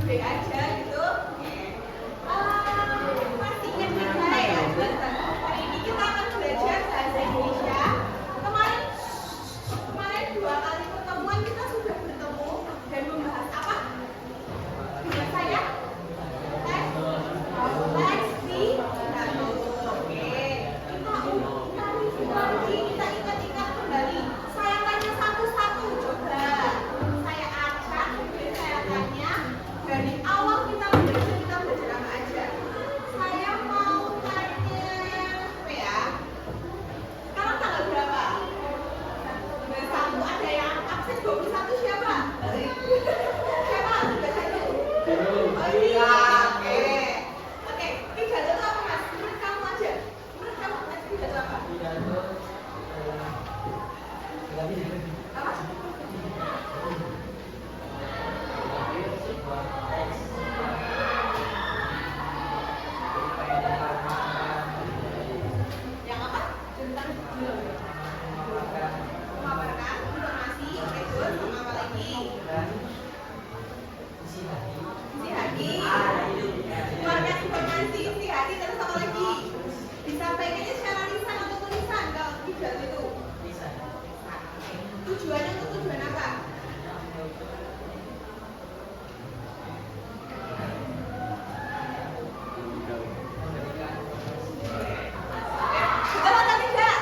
flashback aja gitu. Masih ingat kita ya, hari ini kita akan belajar bahasa Indonesia. Kemarin 2 kali pertemuan kita sudah bertemu dan membahas apa? Dengan saya? Kita ingat-ingat kembali. Saya tanya satu-satu, coba. Saya acak, kemudian saya tanya. Dari awal kita belajar apa aja? Saya mau tanya apa ya? Sekarang tanggal berapa? 21. Ada yang absen 21 siapa? Siapa? 21. Oh iya, oke. Oke, pidato itu apa mas? Menurut kamu aja. Menurut kamu mas pidato apa? Apa? Yang apa? Tentang memaparkan informasi. Oke, terus sama apa lagi? Isi hati. Keluarkan informasi isi hati, terus apa lagi? Disampaikannya secara lisan atau tulisan kalau pidato itu? Tujuannya untuk tujuan apa? Betul atau tidak?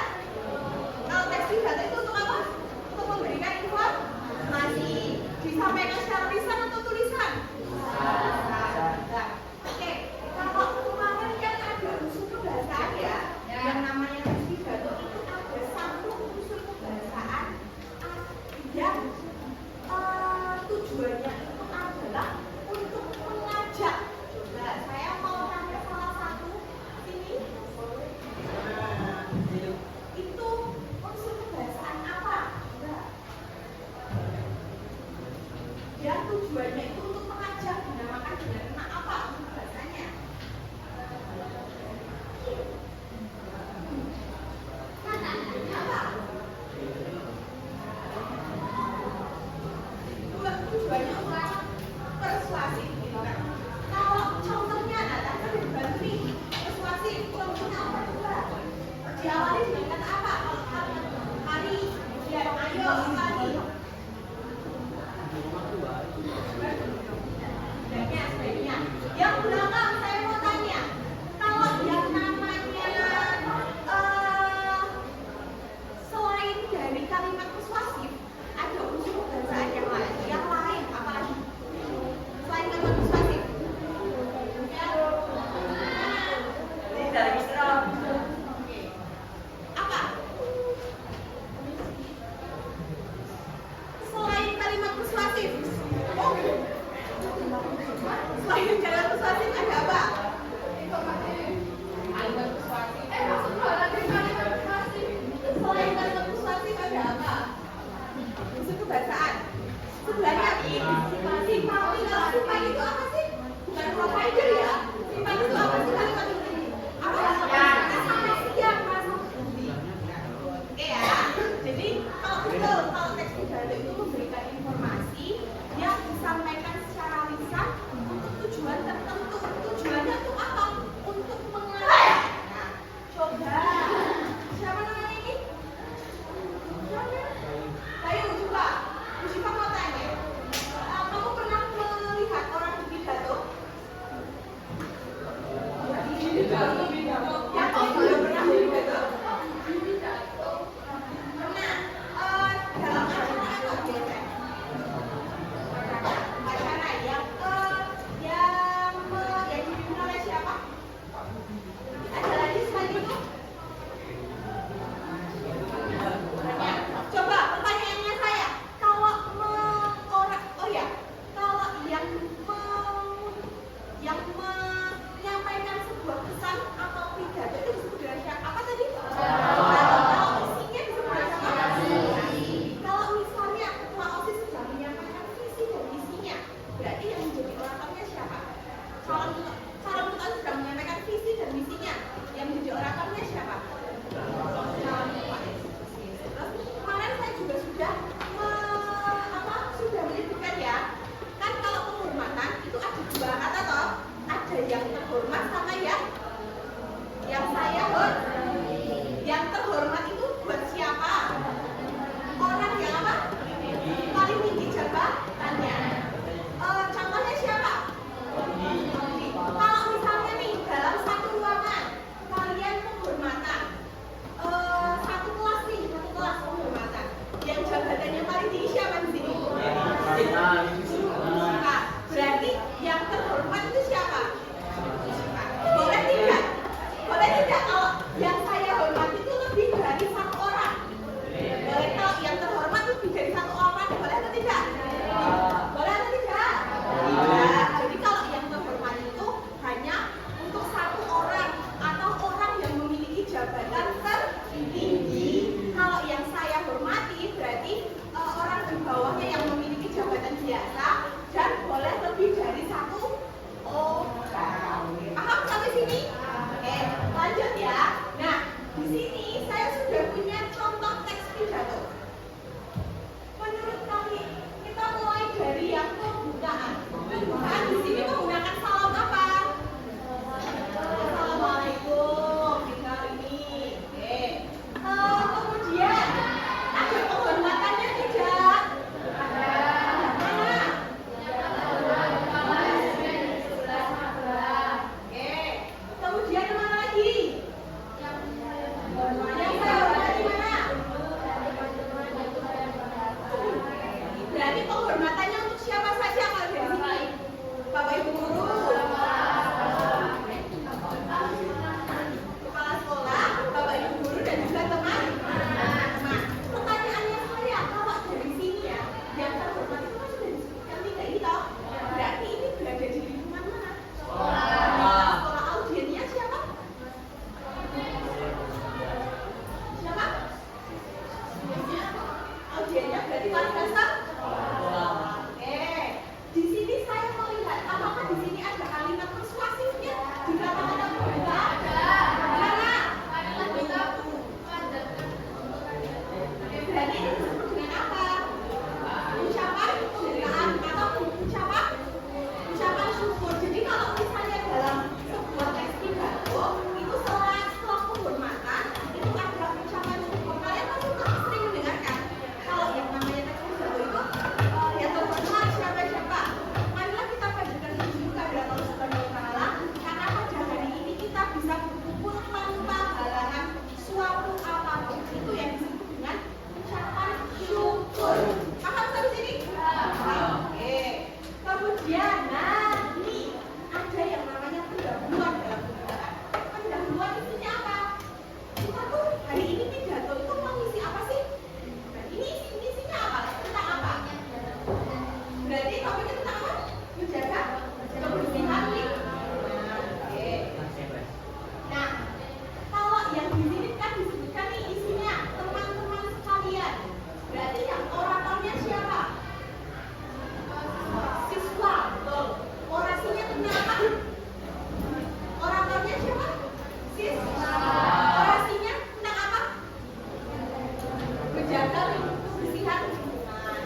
menjaga kebersihan lingkungan.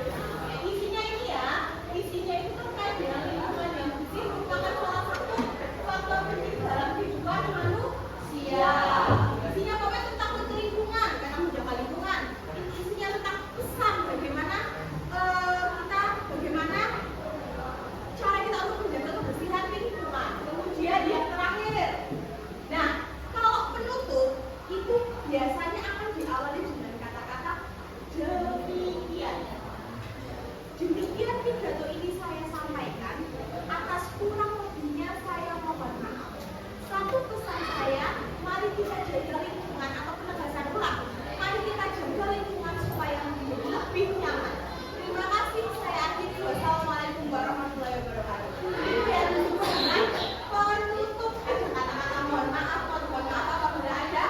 Isinya ini ya, isinya itu terkait dengan lingkungan yang bersih merupakan salah satu faktor penting dalam kehidupan manusia. Isinya pokoknya tentang lingkungan, karena menjaga lingkungan. Isinya tentang pesan bagaimana cara kita untuk menjaga kebersihan lingkungan. Kemudian yang terakhir, nah kalau penutup itu biasanya akan diawali dengan kata-kata demikian. Demikian pidato ini saya sampaikan. Atas kurang lebihnya saya mohon maaf. Satu pesan saya, mari kita jaga lingkungan atau penegasan ulang. Mari kita jaga lingkungan supaya menjadi lebih nyaman. Terima kasih, saya akhiri. Wassalamualaikum warahmatullahi wabarakatuh. Dan penutup ada kata-kata mohon maaf apabila ada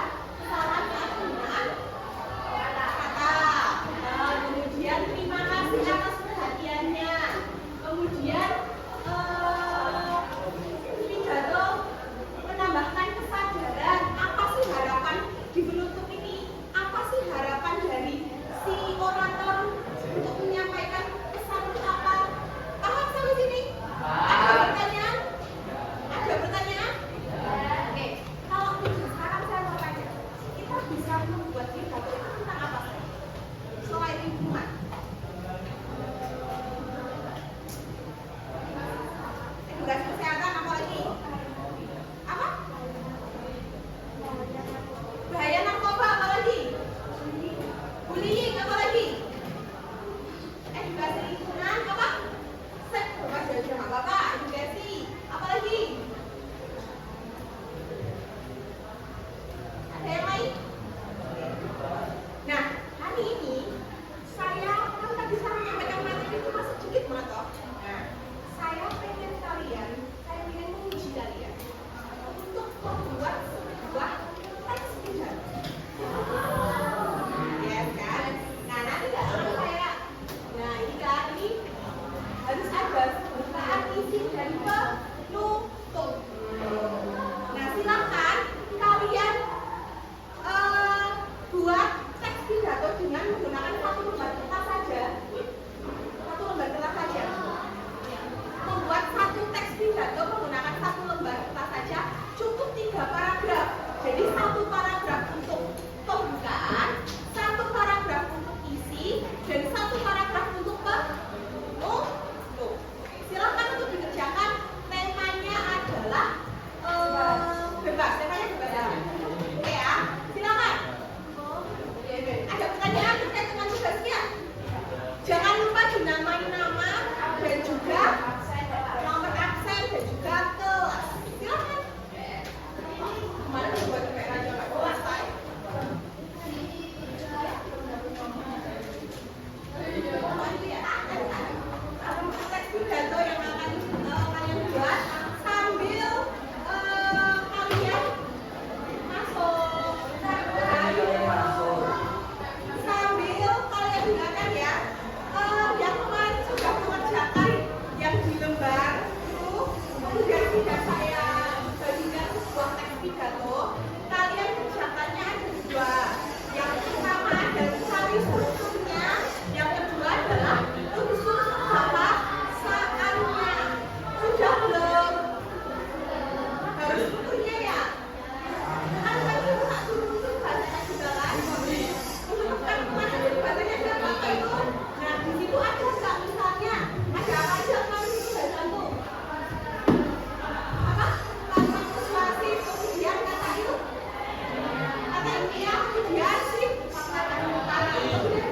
salah penggunaan kata-kata. Kemudian terima kasih atas perhatiannya. Kemudian pidato menambahkan kesadaran. Apa sih harapan di penutup ini? Apa sih harapan dari si orator untuk menyampaikan pesan itu apa? Paham sampai sini? Ada pertanyaan? Ada pertanyaan? Oke. Kalau begitu sekarang saya mau tanya, kita bisa membuat pidato itu tentang apa sih? Selain lingkungan. Edukasi kesehatan apa lagi? Apa? Bahaya narkoba apa lagi? Bullying apa lagi? Edukasi lingkungan apa? Bapak sudah Bapak, edukasi apa lagi? Ada yang lain? Nah, hari ini saya kan tadi saya menyampaikan materi itu masih sedikit banget toh. Nah, saya pengen menguji kalian untuk membuat sebuah teks pidato. Ya kan? Nah, nanti nggak perlu kayak, nah ini kan ini harus ada pembukaan isi dan penutup. Nah, silakan kalian buat teks pidato dengan menggunakan satu lembar kertas saja. Satu lembar kertas saja. Membuat satu teks pidato menggunakan satu lembar kertas saja cukup 3 paragraf. Jadi 1 paragraf untuk pembukaan, 1 paragraf untuk isi, dan 1 paragraf untuk penutup. Silakan untuk dikerjakan. Temanya adalah bebas. Temanya bebas ya. Oke ya. Silakan. Ada pertanyaan terkait dengan tugasnya? Jangan lupa dinamai nama dan juga nomor absen dan juga kelas. Silakan. Kemarin buat TPR aja nggak selesai. Teks pidato yang akan kalian buat sambil kalian masuk. Sambil kalian gunakan ya. Yang kemarin sudah mengerjakan yang di lembar itu, kemudian sudah saya bagikan sebuah teks pidato. Kalian kerjakannya ada 2. Yang pertama ada cari strukturnya, yang kedua adalah unsur bahasaannya. Sudah belum? Harus strukturnya ya. Kan tadi tak unsur bahasanya juga kan. Kan kemarin di bahasanya ada apa itu? Nah di situ ada nggak misalnya ada apa aja kemarin itu bahasan tuh? Apa? Kalimat persuasif, kemudian kata itu, kata ilmiah, kemudian sih, kata kemudian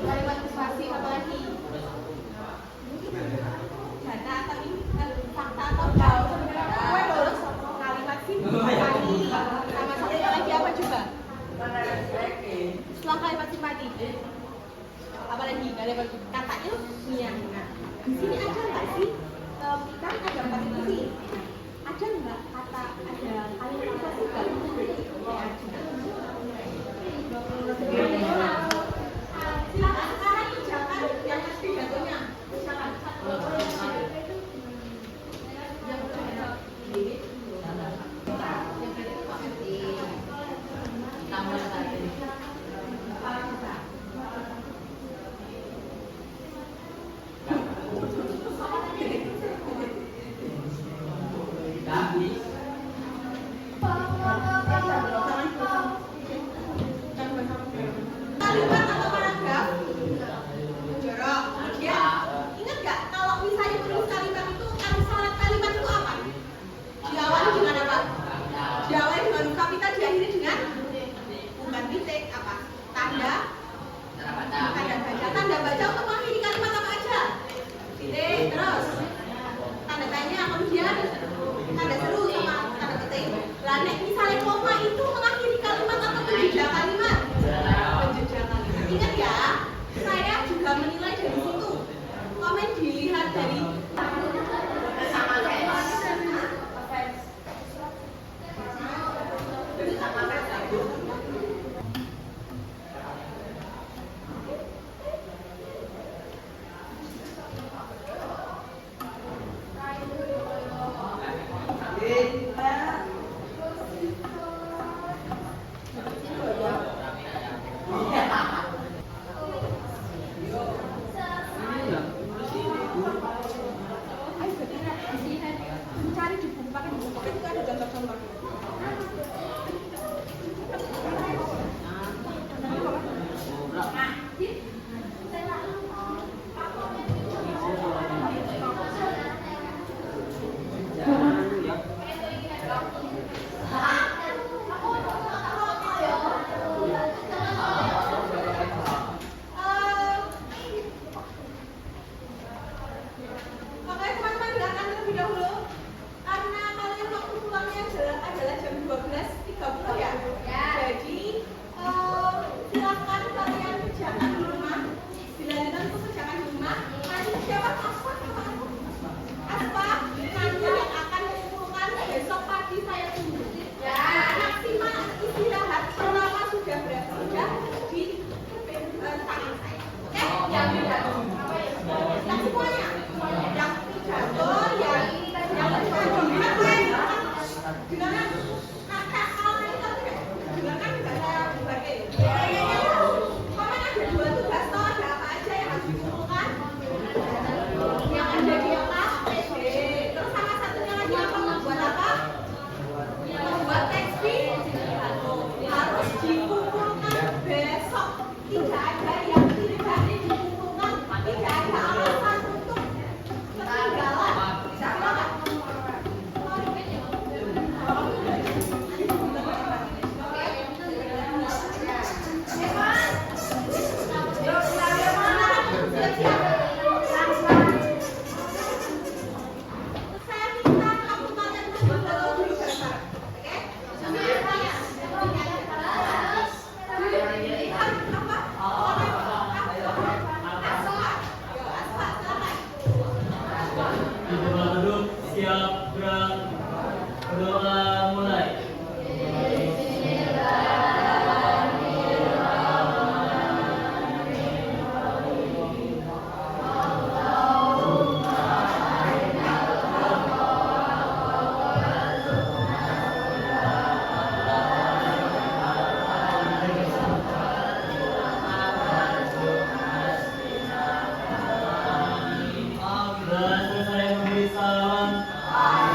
Kalimat persuasi apa lagi? Data atau fakta atau terus kalimat simpati. Sama satu lagi apa coba? Setelah kalimat simpati. Apa lagi? Kata ilmiah. Nah, di sini ada nggak sih? Kan ada 4 titik sih. Ada nggak kata ada kalimat simpati nggak? Silakan sekarang jangan yang pidatonya. Silakan. Kalimat atau paragraf jorok. Ya, ingat nggak kalau misalnya menulis kalimat itu kan syarat kalimat itu apa? Diawali dengan apa? Diawali dengan kapital, diakhiri dengan bukan titik apa? Tanda baca. Tanda baca untuk mengakhiri kalimat apa aja? Titik, terus tanda tanya, kemudian tanda seru sama tanda petik. Lah nek misalnya koma itu mengakhiri kalimat atau menjejak kalimat? Ingat ya, saya juga menilai dari situ. Komen dilihat dari sama cari di buku, pakai buku itu ada contoh-contoh. Makanya teman-teman dengarkan terlebih dahulu, karena kalian waktu pulang Waalaikumsalam.